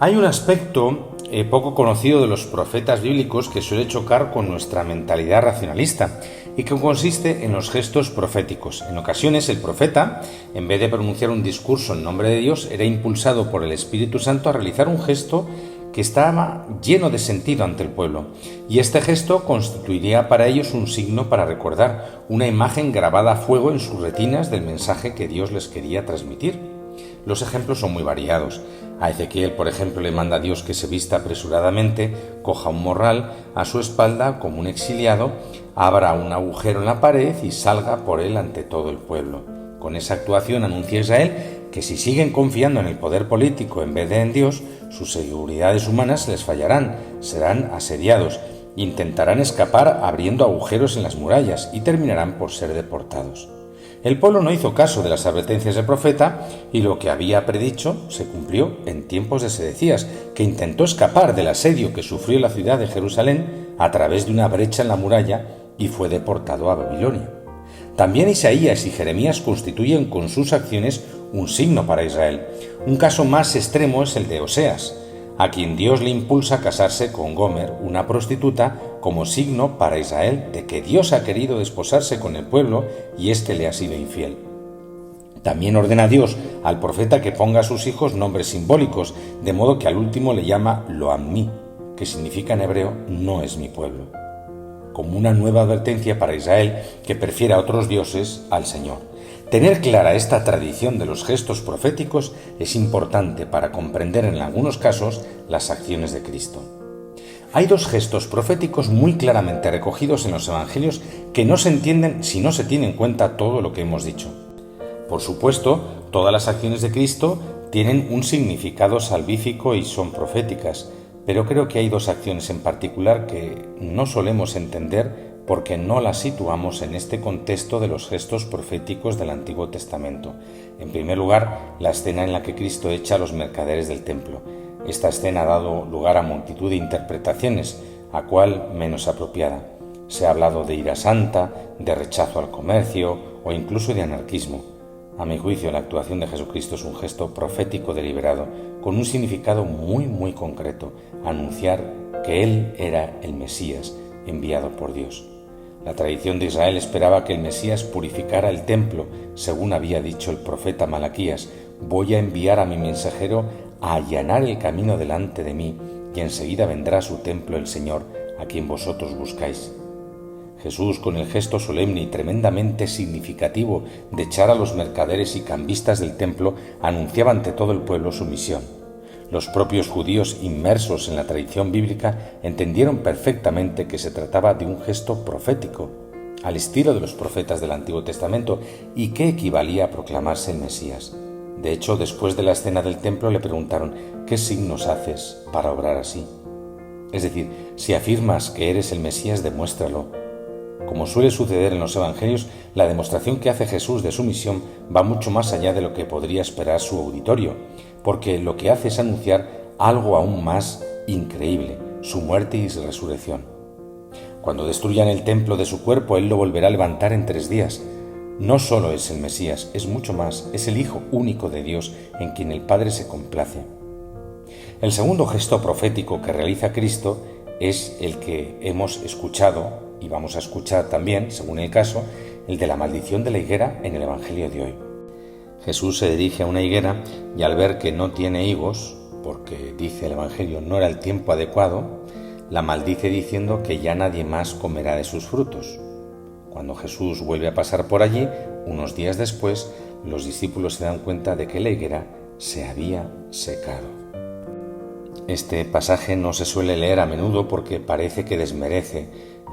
Hay un aspecto poco conocido de los profetas bíblicos que suele chocar con nuestra mentalidad racionalista y que consiste en los gestos proféticos. En ocasiones el profeta, en vez de pronunciar un discurso en nombre de Dios, era impulsado por el Espíritu Santo a realizar un gesto que estaba lleno de sentido ante el pueblo, y este gesto constituiría para ellos un signo para recordar, una imagen grabada a fuego en sus retinas del mensaje que Dios les quería transmitir. Los ejemplos son muy variados. A Ezequiel, por ejemplo, le manda a Dios que se vista apresuradamente, coja un morral a su espalda como un exiliado, abra un agujero en la pared y salga por él ante todo el pueblo. Con esa actuación anuncia a Israel que si siguen confiando en el poder político en vez de en Dios, sus seguridades humanas les fallarán, serán asediados, intentarán escapar abriendo agujeros en las murallas y terminarán por ser deportados. El pueblo no hizo caso de las advertencias del profeta y lo que había predicho se cumplió en tiempos de Sedecías, que intentó escapar del asedio que sufrió la ciudad de Jerusalén a través de una brecha en la muralla y fue deportado a Babilonia. También Isaías y Jeremías constituyen con sus acciones un signo para Israel. Un caso más extremo es el de Oseas, a quien Dios le impulsa a casarse con Gomer, una prostituta, como signo para Israel de que Dios ha querido desposarse con el pueblo y éste le ha sido infiel. También ordena Dios al profeta que ponga a sus hijos nombres simbólicos, de modo que al último le llama Lo-Ammi, que significa en hebreo no es mi pueblo, como una nueva advertencia para Israel que prefiere a otros dioses al Señor. Tener clara esta tradición de los gestos proféticos es importante para comprender en algunos casos las acciones de Cristo. Hay dos gestos proféticos muy claramente recogidos en los evangelios que no se entienden si no se tiene en cuenta todo lo que hemos dicho. Por supuesto, todas las acciones de Cristo tienen un significado salvífico y son proféticas, pero creo que hay dos acciones en particular que no solemos entender porque no las situamos en este contexto de los gestos proféticos del Antiguo Testamento. En primer lugar, la escena en la que Cristo echa a los mercaderes del templo. Esta escena ha dado lugar a multitud de interpretaciones, a cuál menos apropiada. Se ha hablado de ira santa, de rechazo al comercio o incluso de anarquismo. A mi juicio, la actuación de Jesucristo es un gesto profético deliberado, con un significado muy concreto: anunciar que Él era el Mesías, enviado por Dios. La tradición de Israel esperaba que el Mesías purificara el templo, según había dicho el profeta Malaquías: voy a enviar a mi mensajero a allanar el camino delante de mí, y enseguida vendrá a su templo el Señor, a quien vosotros buscáis. Jesús, con el gesto solemne y tremendamente significativo de echar a los mercaderes y cambistas del templo, anunciaba ante todo el pueblo su misión. Los propios judíos inmersos en la tradición bíblica entendieron perfectamente que se trataba de un gesto profético, al estilo de los profetas del Antiguo Testamento, y que equivalía a proclamarse el Mesías. De hecho, después de la escena del templo le preguntaron: ¿qué signos haces para obrar así? Es decir, si afirmas que eres el Mesías, demuéstralo. Como suele suceder en los evangelios, la demostración que hace Jesús de su misión va mucho más allá de lo que podría esperar su auditorio, porque lo que hace es anunciar algo aún más increíble: su muerte y su resurrección. Cuando destruyan el templo de su cuerpo, Él lo volverá a levantar en 3 días. No solo es el Mesías, es mucho más, es el Hijo único de Dios en quien el Padre se complace. El segundo gesto profético que realiza Cristo es el que hemos escuchado y vamos a escuchar también, según el caso, el de la maldición de la higuera en el Evangelio de hoy. Jesús se dirige a una higuera y al ver que no tiene higos, porque dice el Evangelio no era el tiempo adecuado, la maldice diciendo que ya nadie más comerá de sus frutos. Cuando Jesús vuelve a pasar por allí, unos días después, los discípulos se dan cuenta de que la higuera se había secado. Este pasaje no se suele leer a menudo porque parece que desmerece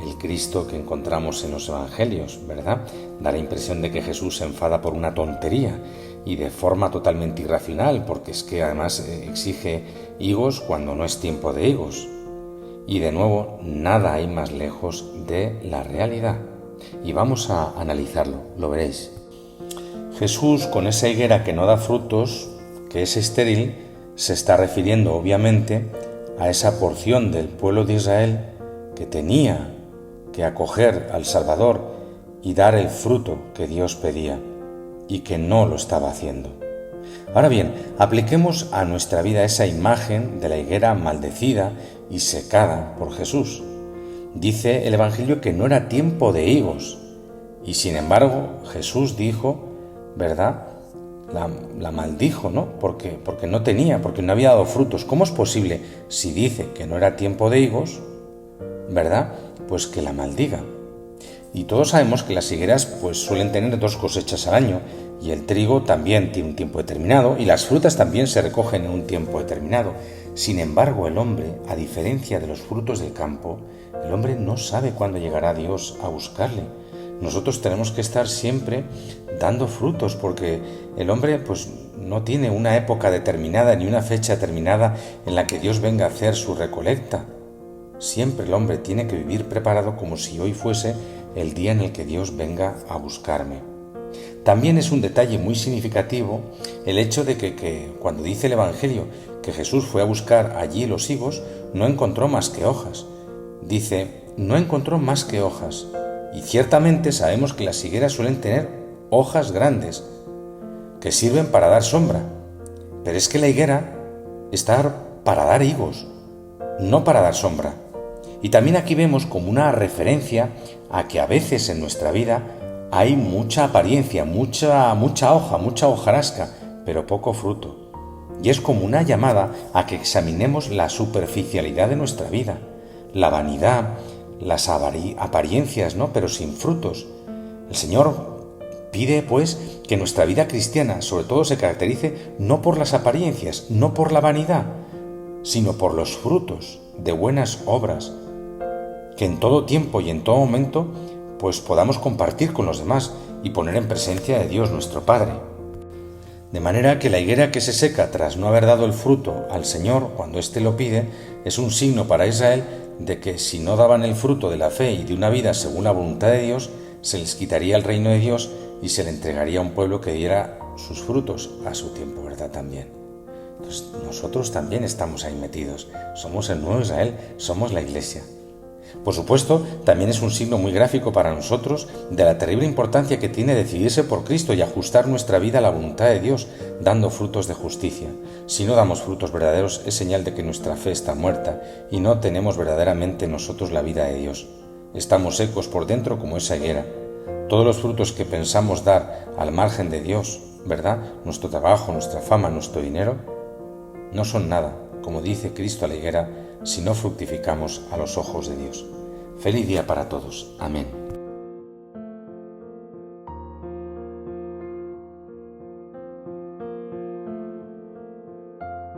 el Cristo que encontramos en los evangelios, ¿verdad? Da la impresión de que Jesús se enfada por una tontería y de forma totalmente irracional, porque es que además exige higos cuando no es tiempo de higos. Y de nuevo, nada hay más lejos de la realidad. Y vamos a analizarlo, lo veréis. Jesús, con esa higuera que no da frutos, que es estéril, se está refiriendo obviamente a esa porción del pueblo de Israel que tenía que acoger al Salvador y dar el fruto que Dios pedía y que no lo estaba haciendo. Ahora bien, apliquemos a nuestra vida esa imagen de la higuera maldecida y secada por Jesús. Dice el Evangelio que no era tiempo de higos, y sin embargo Jesús dijo, ¿verdad?, la maldijo, ¿no? Porque no había dado frutos. ¿Cómo es posible, si dice que no era tiempo de higos, ¿verdad?, pues que la maldiga? Y todos sabemos que las higueras pues suelen tener 2 cosechas al año, y el trigo también tiene un tiempo determinado, y las frutas también se recogen en un tiempo determinado. Sin embargo, el hombre, a diferencia de los frutos del campo, el hombre no sabe cuándo llegará Dios a buscarle. Nosotros tenemos que estar siempre dando frutos, porque el hombre pues no tiene una época determinada ni una fecha determinada en la que Dios venga a hacer su recolecta. Siempre el hombre tiene que vivir preparado como si hoy fuese el día en el que Dios venga a buscarme. También es un detalle muy significativo el hecho de que cuando dice el Evangelio que Jesús fue a buscar allí los higos, no encontró más que hojas. Dice, no encontró más que hojas. Y ciertamente sabemos que las higueras suelen tener hojas grandes que sirven para dar sombra. Pero es que la higuera está para dar higos, no para dar sombra. Y también aquí vemos como una referencia a que a veces en nuestra vida hay mucha apariencia, mucha hoja, mucha hojarasca, pero poco fruto. Y es como una llamada a que examinemos la superficialidad de nuestra vida, la vanidad, las apariencias, ¿no?, pero sin frutos. El Señor pide, pues, que nuestra vida cristiana sobre todo se caracterice no por las apariencias, no por la vanidad, sino por los frutos de buenas obras, que en todo tiempo y en todo momento pues podamos compartir con los demás y poner en presencia de Dios nuestro Padre. De manera que la higuera que se seca tras no haber dado el fruto al Señor cuando éste lo pide es un signo para Israel de que si no daban el fruto de la fe y de una vida según la voluntad de Dios, se les quitaría el reino de Dios y se le entregaría a un pueblo que diera sus frutos a su tiempo, ¿verdad? También. Entonces nosotros también estamos ahí metidos. Somos el nuevo Israel, somos la Iglesia. Por supuesto, también es un signo muy gráfico para nosotros de la terrible importancia que tiene decidirse por Cristo y ajustar nuestra vida a la voluntad de Dios, dando frutos de justicia. Si no damos frutos verdaderos, es señal de que nuestra fe está muerta y no tenemos verdaderamente nosotros la vida de Dios. Estamos secos por dentro como esa higuera. Todos los frutos que pensamos dar al margen de Dios, ¿verdad?, nuestro trabajo, nuestra fama, nuestro dinero, no son nada, como dice Cristo a la higuera, si no fructificamos a los ojos de Dios. Feliz día para todos. Amén.